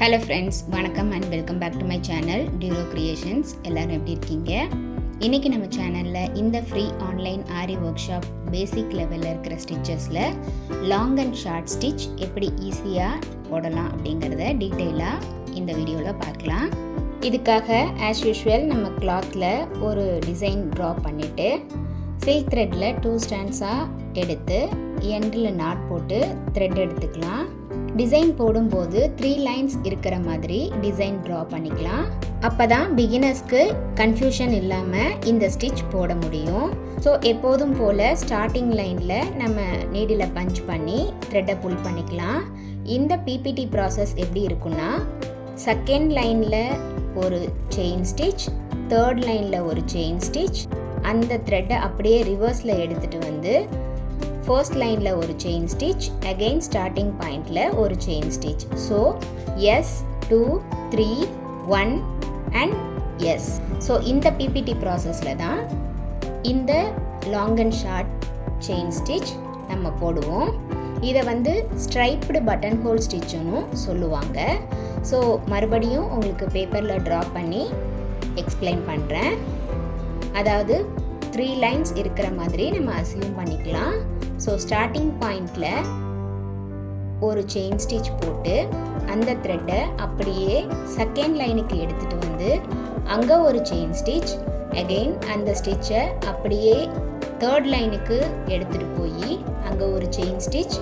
Hello friends, வணக்கம் and welcome back to my channel டியூரோ creations. எல்லோரும் எப்படி இருக்கீங்க? இன்றைக்கி நம்ம சேனலில் இந்த free online aari workshop basic லெவலில் இருக்கிற ஸ்டிச்சஸில் லாங் அண்ட் ஷார்ட் ஸ்டிச் எப்படி ஈஸியாக போடலாம் அப்படிங்கிறத டீட்டெயிலாக இந்த வீடியோவில் பார்க்கலாம். இதுக்காக ஆஸ் யூஷுவல் நம்ம கிளாத்தில் ஒரு டிசைன் ட்ரா பண்ணிவிட்டு சில்க் த்ரெட்டில் 2 ஸ்டாண்ட்ஸாக எடுத்து எண்டில் நாட் போட்டு த்ரெட் எடுத்துக்கலாம். டிசைன் போடும்போது 3 லைன்ஸ் இருக்கிற மாதிரி டிசைன் ட்ரா பண்ணிக்கலாம். அப்போ தான் பிகினர்ஸ்க்கு கன்ஃபியூஷன் இல்லாமல் இந்த ஸ்டிச் போட முடியும். ஸோ எப்போதும் போல் ஸ்டார்டிங் லைனில் நம்ம நீடில் பஞ்ச் பண்ணி த்ரெட்டை புல் பண்ணிக்கலாம். இந்த பிபிடி ப்ராசஸ் எப்படி இருக்குன்னா, செகண்ட் லைனில் ஒரு செயின் ஸ்டிச், தேர்ட் லைனில் ஒரு செயின் ஸ்டிச், அந்த த்ரெட்டை அப்படியே ரிவர்ஸில் எடுத்துகிட்டு வந்து ஃபர்ஸ்ட் லைனில் ஒரு செயின் ஸ்டிச், அகெயின் ஸ்டார்டிங் பாயிண்டில் ஒரு chain stitch. So S 2 3 1 and S. So இந்த பிபிடி ப்ராசஸில் தான் இந்த long and short chain stitch நம்ம போடுவோம். இதை வந்து ஸ்ட்ரைப்டு பட்டன் ஹோல் ஸ்டிச்சுன்னு சொல்லுவாங்க. ஸோ மறுபடியும் உங்களுக்கு பேப்பரில் ட்ரா பண்ணி எக்ஸ்பிளைன் பண்ணுறேன். அதாவது 3 லைன்ஸ் இருக்கிற மாதிரி நம்ம அசியூம் பண்ணிக்கலாம். ஸோ ஸ்டார்டிங் பாயிண்டில் ஒரு செயின் ஸ்டிச் போட்டு அந்த த்ரெட்டை அப்படியே செகண்ட் லைனுக்கு எடுத்துகிட்டு வந்து அங்கே ஒரு செயின் ஸ்டிச், அகெயின் அந்த ஸ்டிச்சை அப்படியே தேர்ட் லைனுக்கு எடுத்துகிட்டு போய் அங்கே ஒரு செயின் ஸ்டிச்,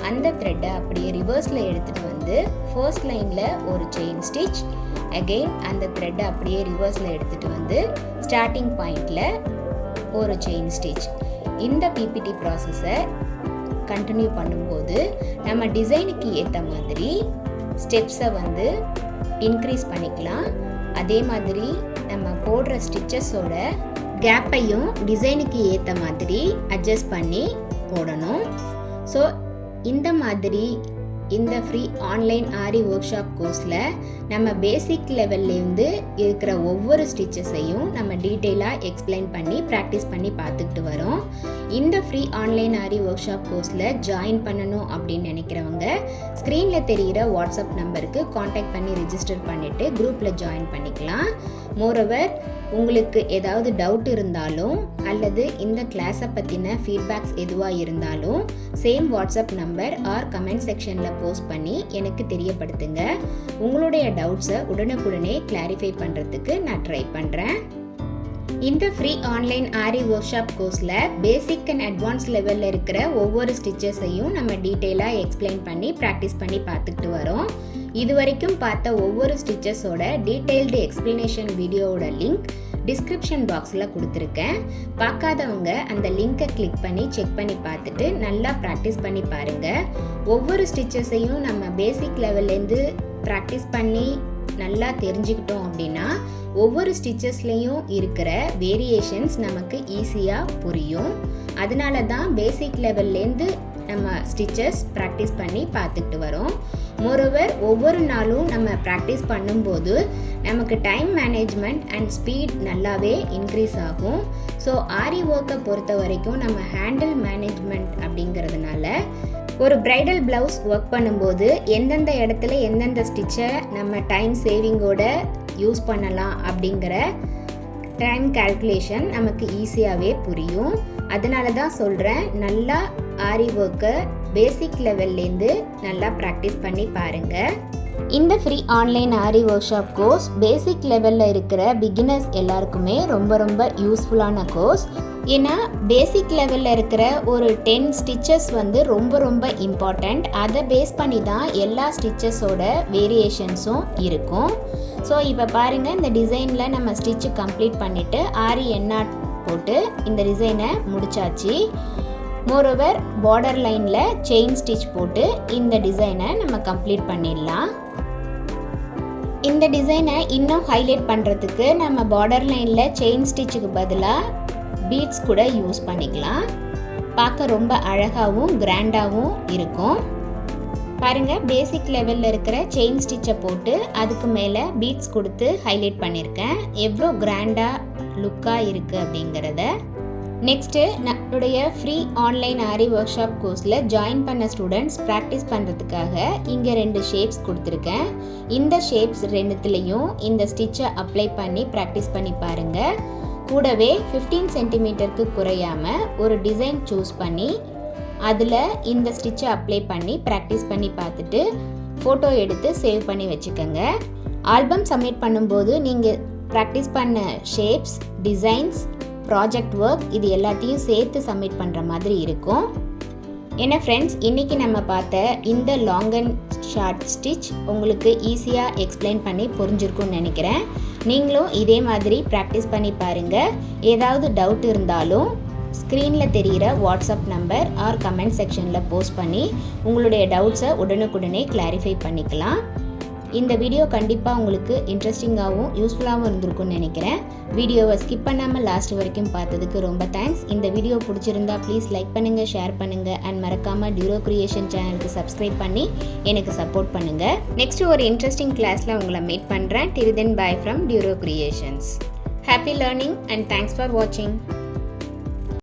அந்த த்ரெட்டை அப்படியே ரிவர்ஸில் எடுத்துகிட்டு வந்து ஃபர்ஸ்ட் லைனில் ஒரு செயின் ஸ்டிச், அகெயின் அந்த த்ரெட்டை அப்படியே ரிவர்ஸில் எடுத்துகிட்டு வந்து ஸ்டார்டிங் பாயிண்டில் ஒரு செயின் ஸ்டிச். இந்த பிபிடி ப்ராசஸை கண்டினியூ பண்ணும்போது நம்ம டிசைனுக்கு ஏற்ற மாதிரி ஸ்டெப்ஸை வந்து இன்க்ரீஸ் பண்ணிக்கலாம். அதே மாதிரி நம்ம போடுற ஸ்டிச்சஸோட கேப்பையும் டிசைனுக்கு ஏற்ற மாதிரி அட்ஜஸ்ட் பண்ணி போடணும். ஸோ இந்த மாதிரி இந்த free online aari work shop கோர்ஸில் நம்ம பேசிக் லெவல்லேருந்து இருக்கிற ஒவ்வொரு ஸ்டிச்சஸையும் நம்ம டீட்டெயிலாக எக்ஸ்பிளைன் பண்ணி ப்ராக்டிஸ் பண்ணி பார்த்துக்கிட்டு வரோம். இந்த free online aari work shop கோர்ஸில் ஜாயின் பண்ணணும் அப்படின்னு நினைக்கிறவங்க ஸ்க்ரீனில் தெரிகிற வாட்ஸ்அப் நம்பருக்கு காண்டாக்ட் பண்ணி ரிஜிஸ்டர் பண்ணிவிட்டு குரூப்பில் ஜாயின் பண்ணிக்கலாம். மோரோவர் உங்களுக்கு ஏதாவது டவுட் இருந்தாலும் அல்லது இந்த கிளாஸை பற்றின ஃபீட்பேக்ஸ் எதுவாக இருந்தாலும் same WhatsApp number or comment செக்ஷனில் போஸ்ட் பண்ணி எனக்கு தெரியப்படுத்துங்க. உங்களுடைய டவுட்ஸை உடனுக்குடனே கிளாரிஃபை பண்ணுறதுக்கு நான் ட்ரை பண்ணுறேன். இந்த free online aari work shop கோர்ஸில் பேசிக் அண்ட் அட்வான்ஸ் லெவலில் இருக்கிற ஒவ்வொரு ஸ்டிச்சஸையும் நம்ம டீட்டெயிலாக எக்ஸ்பிளைன் பண்ணி ப்ராக்டிஸ் பண்ணி பார்த்துக்கிட்டு வரோம். இது வரைக்கும் பார்த்த ஒவ்வொரு ஸ்டிச்சஸோட டீட்டெயில்டு எக்ஸ்பிளனேஷன் வீடியோவோட லிங்க் டிஸ்கிரிப்ஷன் பாக்ஸில் கொடுத்துருக்கேன். பார்க்காதவங்க அந்த லிங்கை கிளிக் பண்ணி செக் பண்ணி பார்த்துட்டு நல்லா ப்ராக்டிஸ் பண்ணி பாருங்கள். ஒவ்வொரு ஸ்டிச்சஸையும் நம்ம பேசிக் லெவல்லேருந்து ப்ராக்டிஸ் பண்ணி நல்லா தெரிஞ்சுக்கிட்டோம் அப்படின்னா ஒவ்வொரு ஸ்டிச்சஸ்லேயும் இருக்கிற வேரியேஷன்ஸ் நமக்கு ஈஸியாக புரியும். அதனால தான் பேசிக் லெவல்லேருந்து நம்ம ஸ்டிச்சஸ் ப்ராக்டிஸ் பண்ணி பார்த்துக்கிட்டு வரோம். மோரோவர் ஒவ்வொரு நாளும் நம்ம ப்ராக்டிஸ் பண்ணும்போது நமக்கு டைம் மேனேஜ்மெண்ட் அண்ட் ஸ்பீட் நல்லாவே இன்க்ரீஸ் ஆகும். ஸோ ஆரி ஒர்க்கை பொறுத்த வரைக்கும் நம்ம ஹேண்டில் மேனேஜ்மெண்ட் அப்படிங்கிறதுனால ஒரு பிரைடல் ப்ளவுஸ் ஒர்க் பண்ணும்போது எந்தெந்த இடத்துல எந்தெந்த ஸ்டிச்சை நம்ம டைம் சேவிங்கோட யூஸ் பண்ணலாம் அப்படிங்கிற டைம் கால்குலேஷன் நமக்கு ஈஸியாகவே புரியும். அதனால தான் சொல்கிறேன், நல்லா ஆரி ஒர்க்கை பேசிக் லெவல்லேருந்து நல்லா ப்ராக்டிஸ் பண்ணி பாருங்கள். இந்த free online aari work shop course பேசிக் லெவலில் இருக்கிற பிகினர்ஸ் எல்லாருக்குமே ரொம்ப ரொம்ப யூஸ்ஃபுல்லான கோர்ஸ். ஏன்னா பேசிக் லெவலில் இருக்கிற ஒரு 10 ஸ்டிச்சஸ் வந்து ரொம்ப ரொம்ப இம்பார்ட்டண்ட். அதை பேஸ் பண்ணி தான் எல்லா ஸ்டிச்சஸோட வேரியேஷன்ஸும் இருக்கும். ஸோ இப்போ பாருங்கள், இந்த டிசைனில் நம்ம ஸ்டிச்சு கம்ப்ளீட் பண்ணிவிட்டு ஆரி எண்ணாட் போட்டு இந்த டிசைனை முடிச்சாச்சு. மோரோவர் பார்டர் லைனில் செயின் ஸ்டிச் போட்டு இந்த டிசைனை நம்ம கம்ப்ளீட் பண்ணிடலாம். இந்த டிசைனை இன்னும் ஹைலைட் பண்ணுறதுக்கு நம்ம பார்டர் லைனில் செயின் ஸ்டிச்சுக்கு பதிலாக பீட்ஸ் கூட யூஸ் பண்ணிக்கலாம். பார்க்க ரொம்ப அழகாகவும் கிராண்டாகவும் இருக்கும். பாருங்கள், பேசிக் லெவலில் இருக்கிற செயின் ஸ்டிச்சை போட்டு அதுக்கு மேலே பீட்ஸ் கொடுத்து ஹைலைட் பண்ணியிருக்கேன். எவ்வளோ கிராண்டாக லுக்காக இருக்குது அப்படிங்கிறத. நெக்ஸ்ட்டு என்னுடைய free online aari work shop கோர்ஸில் ஜாயின் பண்ண ஸ்டூடெண்ட்ஸ் ப்ராக்டிஸ் பண்ணுறதுக்காக இங்கே 2 ஷேப்ஸ் கொடுத்துருக்கேன். இந்த ஷேப்ஸ் ரெண்டுத்துலேயும் இந்த ஸ்டிச்சை அப்ளை பண்ணி ப்ராக்டிஸ் பண்ணி பாருங்கள். கூடவே 15 சென்டிமீட்டருக்கு குறையாமல் ஒரு டிசைன் சூஸ் பண்ணி அதில் இந்த ஸ்டிச்சை அப்ளை பண்ணி ப்ராக்டிஸ் பண்ணி பார்த்துட்டு ஃபோட்டோ எடுத்து சேவ் பண்ணி வச்சுக்கோங்க. ஆல்பம் சப்மிட் பண்ணும்போது நீங்கள் ப்ராக்டிஸ் பண்ண ஷேப்ஸ், டிசைன்ஸ், ப்ராஜெக்ட் ஒர்க் இது எல்லாத்தையும் சேர்த்து சப்மிட் பண்ணுற மாதிரி இருக்கும். என்ன ஃப்ரெண்ட்ஸ், இன்றைக்கி நம்ம பார்த்த இந்த லாங் அண்ட் ஷார்ட் ஸ்டிச் உங்களுக்கு ஈஸியாக எக்ஸ்பிளைன் பண்ணி புரிஞ்சிருக்கும்னு நினைக்கிறேன். நீங்களும் இதே மாதிரி ப்ராக்டிஸ் பண்ணி பாருங்கள். ஏதாவது டவுட் இருந்தாலும் ஸ்க்ரீனில் தெரிகிற வாட்ஸ்அப் நம்பர் ஆர் கமெண்ட் செக்ஷனில் போஸ்ட் பண்ணி உங்களுடைய டவுட்ஸை உடனுக்குடனே கிளாரிஃபை பண்ணிக்கலாம். இந்த வீடியோ கண்டிப்பாக உங்களுக்கு இன்ட்ரெஸ்டிங்காகவும் யூஸ்ஃபுல்லாகவும் இருந்திருக்கும்னு நினைக்கிறேன். வீடியோவை ஸ்கிப் பண்ணாமல் லாஸ்ட் வரைக்கும் பார்த்ததுக்கு ரொம்ப தேங்க்ஸ். இந்த வீடியோ பிடிச்சிருந்தா ப்ளீஸ் லைக் பண்ணுங்கள், ஷேர் பண்ணுங்கள் அண்ட் மறக்காமல் டியூரோ கிரியேஷன் சேனலுக்கு சப்ஸ்கிரைப் பண்ணி எனக்கு சப்போர்ட் பண்ணுங்கள். நெக்ஸ்ட் ஒரு இன்ட்ரெஸ்டிங் கிளாஸில் உங்களை மீட் பண்ணுறேன். Till then bye from Duro Creations. Happy learning and thanks for வாட்சிங்.